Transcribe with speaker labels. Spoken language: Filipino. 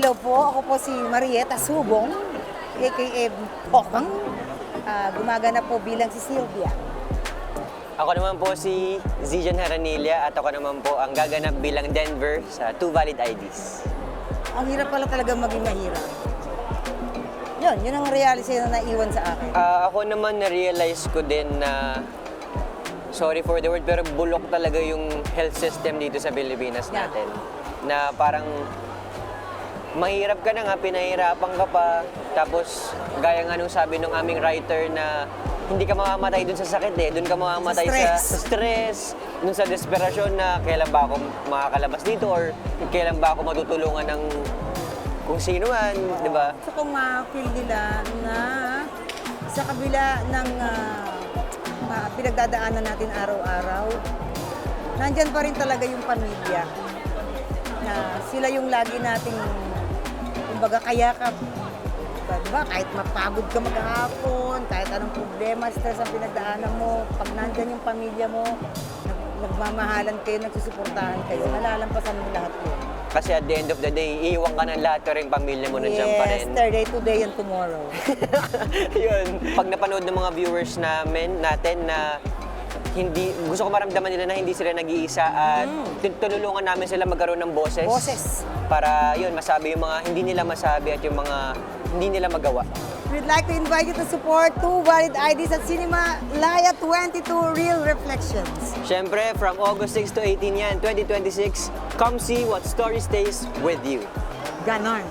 Speaker 1: Hello po, ako po si Marieta Subong, aka Pokang. Gumagana po bilang si Sylvia.
Speaker 2: Ako naman po si Zijan Haranilla at ako naman po ang gaganap bilang Denver sa Two Valid IDs.
Speaker 1: Ang hirap pala talaga maging mahirap. Yun ang reality na naiwan sa akin.
Speaker 2: Ako naman na-realize ko din na, sorry for the word, pero bulok talaga yung health system dito sa Pilipinas natin. Na parang mahirap ka na nga, pinahirapan ka pa. Tapos, gaya nga nung sabi ng aming writer na hindi ka mamamatay dun sa sakit eh. Dun ka mamamatay sa stress, dun sa desperasyon na kailan ba ako makakalabas dito or kailan ba ako matutulungan ng kung sino man, di ba?
Speaker 1: Gusto kong ma-feel nila na sa kabila ng pinagdadaanan natin araw-araw, nandyan pa rin talaga yung pamilya. Na sila yung lagi nating, kumbaga, kayakap. Diba? Kahit mapagod ka maghapon, kahit anong problema, stress ang pinagdaanan mo, pag nandyan yung pamilya mo, nagmamahalan kayo, nagsusuportahan kayo, nalalampasan mo lahat yun.
Speaker 2: Kasi at the end of the day, iiwan ka ng lahat pero yung pamilya mo nandiyan pa rin.
Speaker 1: Yesterday, today, and tomorrow.
Speaker 2: Yun. Pag napanood ng mga viewers natin na hindi, gusto ko maramdaman nila na hindi sila nag-iisa at tulungan namin sila magkaroon ng boses.
Speaker 1: Boses.
Speaker 2: Para yun, masabi yung mga hindi nila masabi at yung mga hindi nila magawa.
Speaker 1: We'd like to invite you to support Two Valid IDs at Cinema Laya 22 Real Reflections.
Speaker 2: Siyempre, from August 6 to 18 yan, 2026, come see what story stays with you.
Speaker 1: Ganon.